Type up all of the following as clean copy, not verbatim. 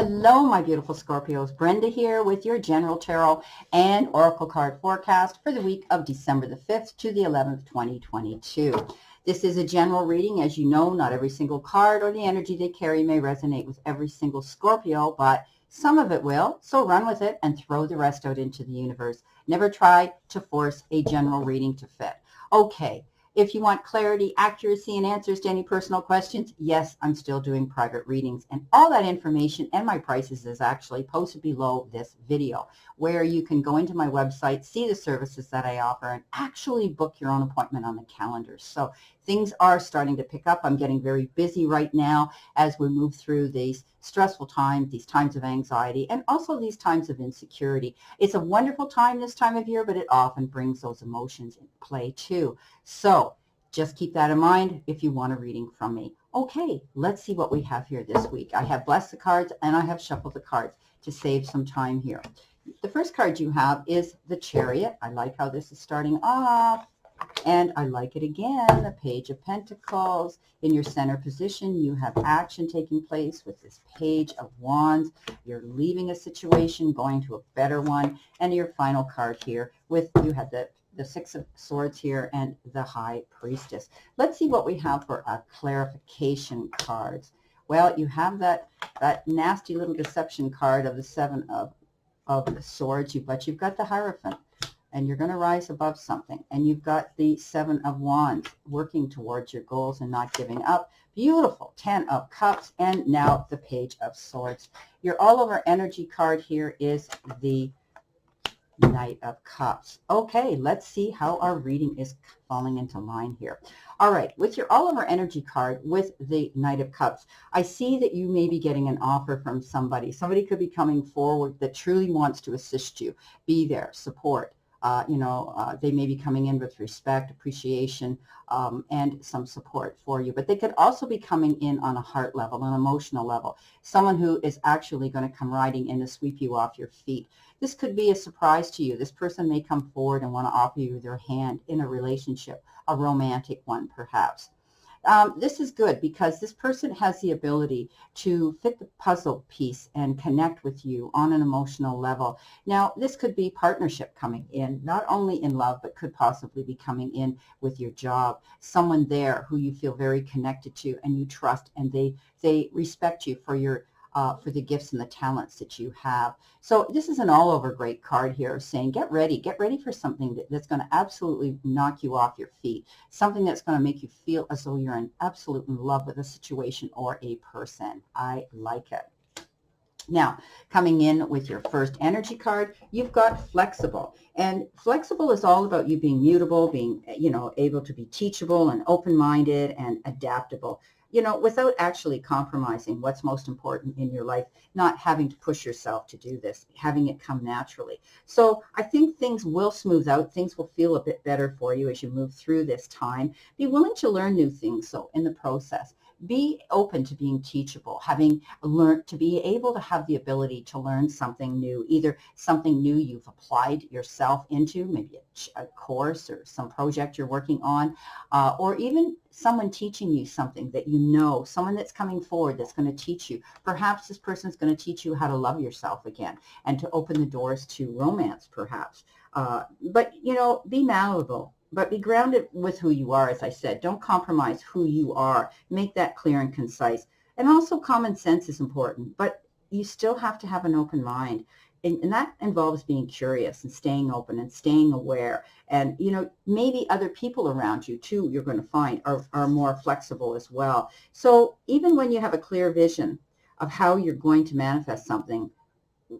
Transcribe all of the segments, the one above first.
Hello, my beautiful Scorpios. Brenda here with your General Tarot and Oracle card forecast for the week of December the 5th to the 11th, 2022. This is a general reading. As you know, not every single card or the energy they carry may resonate with every single Scorpio, but some of it will. So run with it and throw the rest out into the universe. Never try to force a general reading to fit. Okay. If you want clarity, accuracy, and answers to any personal questions, yes, I'm still doing private readings. And all that information and my prices is actually posted below this video, where you can go into my website, see the services that I offer, and actually book your own appointment on the calendar. So things are starting to pick up. I'm getting very busy right now as we move through these stressful times, these times of anxiety, and also these times of insecurity. It's a wonderful time this time of year, but it often brings those emotions in play too. So just keep that in mind if you want a reading from me. Okay, let's see what we have here this week. I have blessed the cards and I have shuffled the cards to save some time here. The first card you have is the Chariot. I like how this is starting off. And I like it again, the Page of Pentacles. In your center position, you have action taking place with this Page of Wands. You're leaving a situation, going to a better one. And your final card here with, you had the Six of Swords here and the High Priestess. Let's see what we have for a clarification cards. Well, you have that nasty little deception card of the Seven of Swords, but you've got the Hierophant. And you're going to rise above something. And you've got the Seven of Wands, working towards your goals and not giving up. Beautiful. 10 of Cups, and now the Page of Swords. Your all-over energy card here is the Knight of Cups. Okay, let's see how our reading is falling into line here. All right, with your all-over energy card with the Knight of Cups, I see that you may be getting an offer from somebody. Somebody could be coming forward that truly wants to assist you. Be there, support. They may be coming in with respect, appreciation, and some support for you. But they could also be coming in on a heart level, an emotional level. Someone who is actually going to come riding in to sweep you off your feet. This could be a surprise to you. This person may come forward and want to offer you their hand in a relationship, a romantic one perhaps. This is good because this person has the ability to fit the puzzle piece and connect with you on an emotional level. Now, this could be partnership coming in, not only in love, but could possibly be coming in with your job. Someone there who you feel very connected to and you trust, and they respect you for your for the gifts and the talents that you have. So this is an all-over great card here saying get ready for something that's going to absolutely knock you off your feet, something that's going to make you feel as though you're in absolute love with a situation or a person. I like it. Now, coming in with your first energy card, you've got flexible. And flexible is all about you being mutable, being, able to be teachable and open-minded and adaptable, without actually compromising what's most important in your life, not having to push yourself to do this, having it come naturally. So I think things will smooth out. Things will feel a bit better for you as you move through this time. Be willing to learn new things, so in the process. Be open to being teachable, having learned to be able to have the ability to learn something new, either something new you've applied yourself into, maybe a course or some project you're working on, or even someone teaching you something that someone that's coming forward that's going to teach you. Perhaps this person's going to teach you how to love yourself again and to open the doors to romance, perhaps. But be malleable. But be grounded with who you are, as I said. Don't compromise who you are. Make that clear and concise. And also common sense is important, but you still have to have an open mind. And that involves being curious and staying open and staying aware. And, maybe other people around you, too, you're going to find are more flexible as well. So even when you have a clear vision of how you're going to manifest something,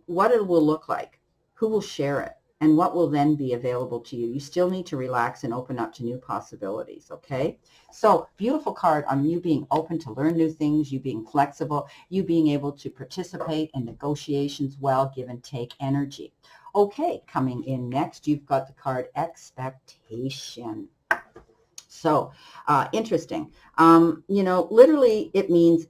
what it will look like, who will share it, and what will then be available to you. You still need to relax and open up to new possibilities, okay? So beautiful card on you being open to learn new things, you being flexible, you being able to participate in negotiations well, give and take energy. Okay, coming in next, you've got the card Expectation. So interesting. Literally it means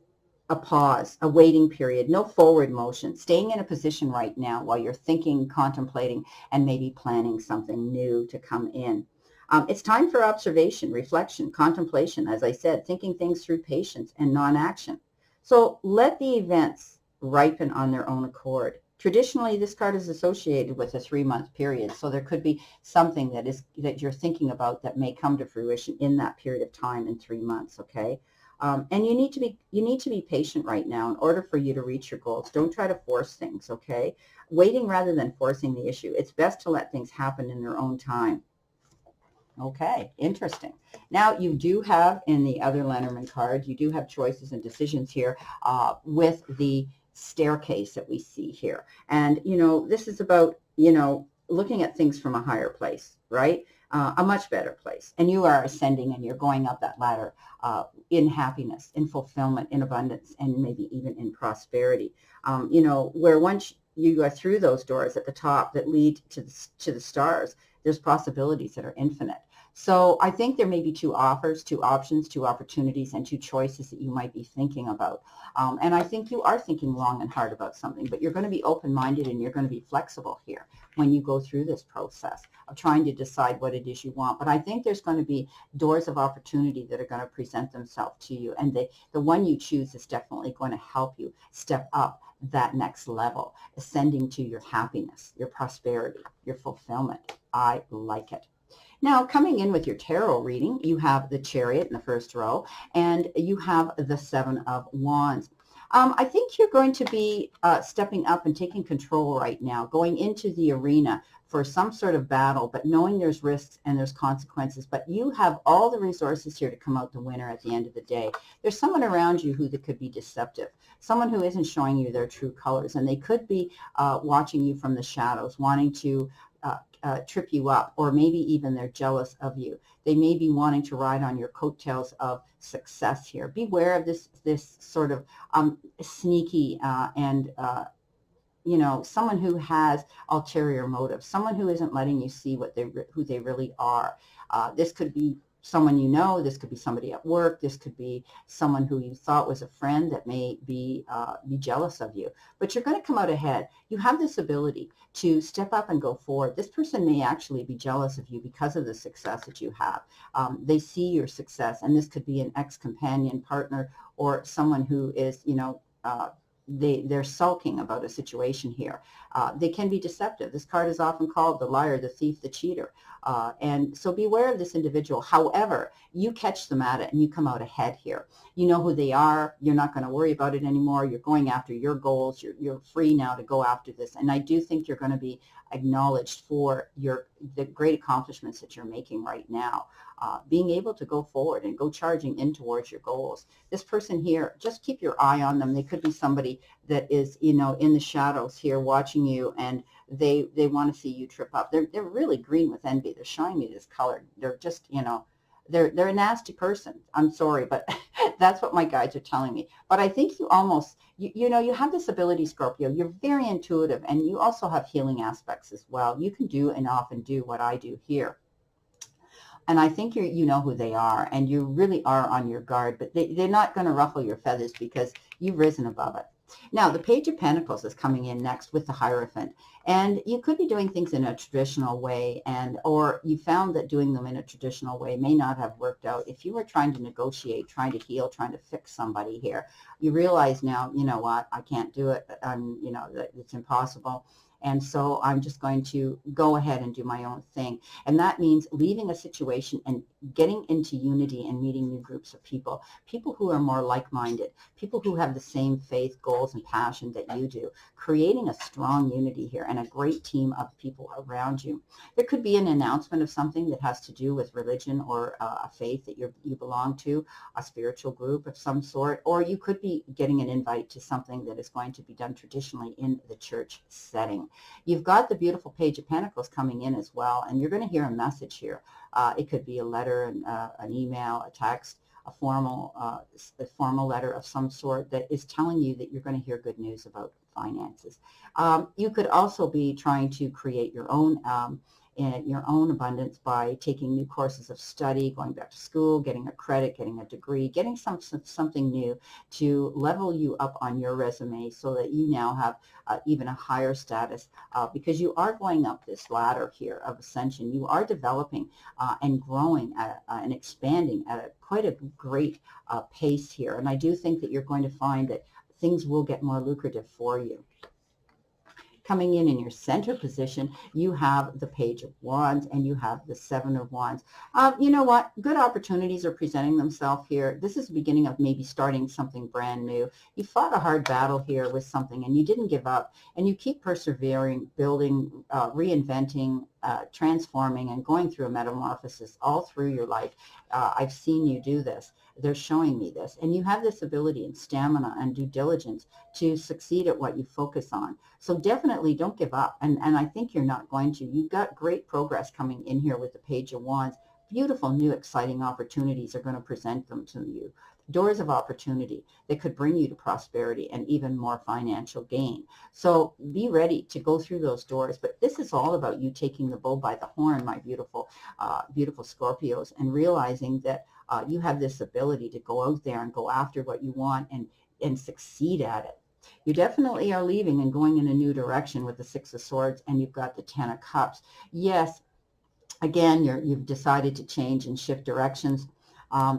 a pause, a waiting period, no forward motion, staying in a position right now while you're thinking, contemplating, and maybe planning something new to come in. It's time for observation, reflection, contemplation, as I said, thinking things through patience and non-action. So let the events ripen on their own accord. Traditionally, this card is associated with a 3-month period, so there could be something that you're thinking about that may come to fruition in that period of time in 3 months. Okay, and you need to be patient right now in order for you to reach your goals. Don't try to force things. Okay, waiting rather than forcing the issue. It's best to let things happen in their own time. Okay, interesting. Now you do have in the other Lenormand card, you do have choices and decisions here with the staircase that we see here. And, this is about, looking at things from a higher place, right? A much better place. And you are ascending and you're going up that ladder in happiness, in fulfillment, in abundance, and maybe even in prosperity. Where once you go through those doors at the top that lead to the stars, there's possibilities that are infinite. So I think there may be 2 offers, 2 options, 2 opportunities, and 2 choices that you might be thinking about. And I think you are thinking long and hard about something, but you're going to be open-minded and you're going to be flexible here when you go through this process of trying to decide what it is you want. But I think there's going to be doors of opportunity that are going to present themselves to you. And the one you choose is definitely going to help you step up that next level, ascending to your happiness, your prosperity, your fulfillment. I like it. Now, coming in with your tarot reading, you have the Chariot in the first row, and you have the 7 of Wands. I think you're going to be stepping up and taking control right now, going into the arena for some sort of battle, but knowing there's risks and there's consequences. But you have all the resources here to come out the winner at the end of the day. There's someone around you that could be deceptive, someone who isn't showing you their true colors, and they could be watching you from the shadows, wanting to trip you up, or maybe even they're jealous of you. They may be wanting to ride on your coattails of success here. Beware of this sort of sneaky and someone who has ulterior motives, someone who isn't letting you see who they really are. This could be someone this could be somebody at work, this could be someone who you thought was a friend that may be jealous of you. But you're going to come out ahead. You have this ability to step up and go forward. This person may actually be jealous of you because of the success that you have. They see your success, and this could be an ex-companion, partner, or someone who is, they're sulking about a situation here. They can be deceptive. This card is often called the liar, the thief, the cheater. And so beware of this individual. However, you catch them at it and you come out ahead here. You know who they are. You're not going to worry about it anymore. You're going after your goals. You're free now to go after this. And I do think you're going to be acknowledged for the great accomplishments that you're making right now. Being able to go forward and go charging in towards your goals. This person here, just keep your eye on them. They could be somebody that is, in the shadows here watching you, and they want to see you trip up. They're really green with envy. They're showing me this color. They're just, they're a nasty person. I'm sorry, but that's what my guides are telling me. But I think you almost, you have this ability, Scorpio. You're very intuitive, and you also have healing aspects as well. You can do and often do what I do here. And I think you know who they are, and you really are on your guard, but they're not going to ruffle your feathers because you've risen above it. Now, the Page of Pentacles is coming in next with the Hierophant, and you could be doing things in a traditional way, or you found that doing them in a traditional way may not have worked out. If you were trying to negotiate, trying to heal, trying to fix somebody here, you realize now, you know what, I can't do it. It's impossible. And so I'm just going to go ahead and do my own thing. And that means leaving a situation and getting into unity and meeting new groups of people who are more like-minded, people who have the same faith, goals, and passion that you do, creating a strong unity here and a great team of people around you. There could be an announcement of something that has to do with religion or a faith that you belong to, a spiritual group of some sort, or you could be getting an invite to something that is going to be done traditionally in the church setting. You've got the beautiful Page of Pentacles coming in as well, and you're going to hear a message here. It could be a letter, an email, a text, a formal letter of some sort that is telling you that you're going to hear good news about finances. You could also be trying to create your own abundance by taking new courses of study, going back to school, getting a credit, getting a degree, getting something new to level you up on your resume so that you now have even a higher status because you are going up this ladder here of ascension. You are developing and growing and expanding at quite a great pace here. And I do think that you're going to find that things will get more lucrative for you. Coming in your center position, you have the Page of Wands and you have the Seven of Wands. You know what? Good opportunities are presenting themselves here. This is the beginning of maybe starting something brand new. You fought a hard battle here with something and you didn't give up, and you keep persevering, building, reinventing, transforming, and going through a metamorphosis all through your life. I've seen you do this. They're showing me this. And you have this ability and stamina and due diligence to succeed at what you focus on. So definitely don't give up. And I think you're not going to. You've got great progress coming in here with the Page of Wands. Beautiful, new, exciting opportunities are going to present them to you. Doors of opportunity that could bring you to prosperity and even more financial gain. So be ready to go through those doors. But this is all about you taking the bull by the horn, my beautiful, beautiful Scorpios, and realizing that you have this ability to go out there and go after what you want and succeed at it. You definitely are leaving and going in a new direction with the Six of Swords, and you've got the Ten of Cups. Yes, again, you've decided to change and shift directions.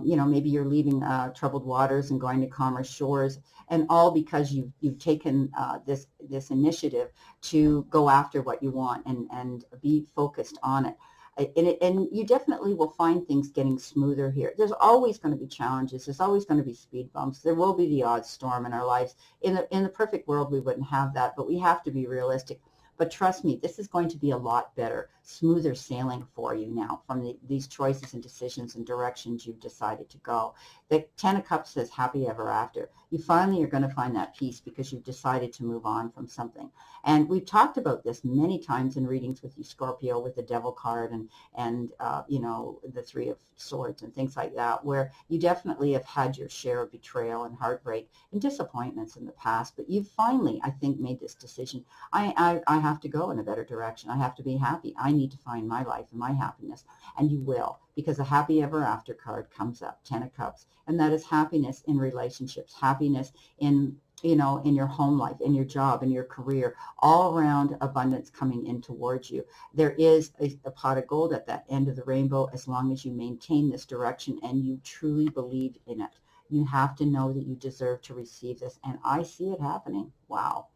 You know, maybe you're leaving troubled waters and going to calmer shores, and all because you've taken this initiative to go after what you want and be focused on it. And you definitely will find things getting smoother here. There's always going to be challenges. There's always going to be speed bumps. There will be the odd storm in our lives. In the perfect world, we wouldn't have that, but we have to be realistic. But trust me, this is going to be a lot better, smoother sailing for you now from these choices and decisions and directions you've decided to go. The Ten of Cups says happy ever after. You finally are going to find that peace because you've decided to move on from something. And we've talked about this many times in readings with you, Scorpio, with the Devil card and you know, the Three of Swords and things like that, where you definitely have had your share of betrayal and heartbreak and disappointments in the past. But you've finally, I think, made this decision. I have to go in a better direction. I have to be happy. I need to find my life and my happiness. And you will, because a happy ever after card comes up, Ten of Cups. And that is happiness in relationships, happiness in, you know, in your home life, in your job, in your career, all around abundance coming in towards you. There is a pot of gold at that end of the rainbow as long as you maintain this direction and you truly believe in it. You have to know that you deserve to receive this. And I see it happening. Wow.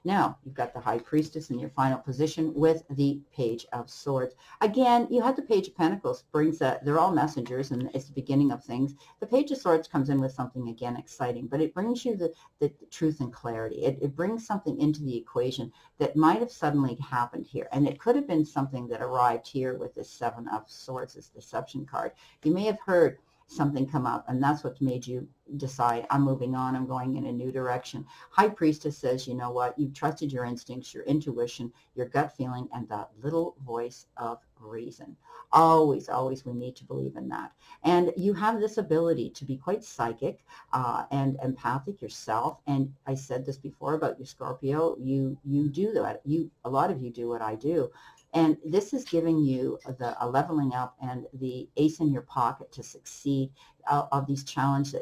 Now, you've got the High Priestess in your final position with the Page of Swords. Again, you have the Page of Pentacles. Brings that, they're all messengers, and it's the beginning of things. The Page of Swords comes in with something, again, exciting, but it brings you the truth and clarity. It brings something into the equation that might have suddenly happened here, and it could have been something that arrived here with this Seven of Swords, this deception card. You may have heard something come up, and that's what made you decide, I'm moving on, I'm going in a new direction. High Priestess says, you know what, you've trusted your instincts, your intuition, your gut feeling, and that little voice of reason. Always, always we need to believe in that. And you have this ability to be quite psychic and empathic yourself. And I said this before about you, Scorpio, you do that. A lot of you do what I do. And this is giving you a leveling up and the ace in your pocket to succeed of these challenges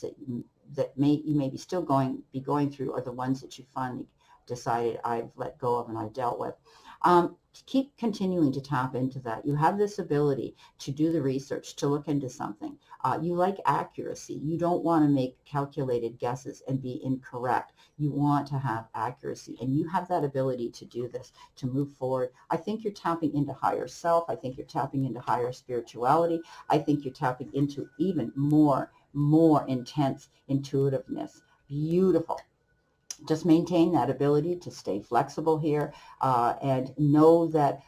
that you may be still be going through, or the ones that you finally decided I've let go of and I've dealt with. Keep continuing to tap into that. You have this ability to do the research, to look into something. You like accuracy. You don't want to make calculated guesses and be incorrect. You want to have accuracy, and you have that ability to do this, to move forward. I think you're tapping into higher self. I think you're tapping into higher spirituality. I think you're tapping into even more intense intuitiveness. Beautiful. Just maintain that ability to stay flexible here and know that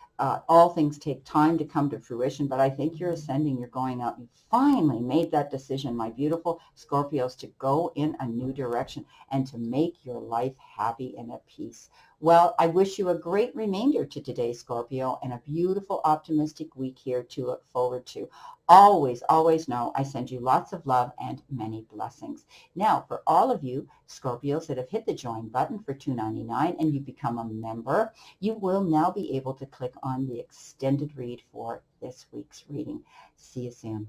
all things take time to come to fruition, but I think you're ascending, you're going up. You finally made that decision, my beautiful Scorpios, to go in a new direction and to make your life happy and at peace. Well, I wish you a great remainder to today, Scorpio, and a beautiful, optimistic week here to look forward to. Always, always know I send you lots of love and many blessings. Now, for all of you Scorpios that have hit the join button for $2.99 and you become a member, you will now be able to click on the extended read for this week's reading. See you soon.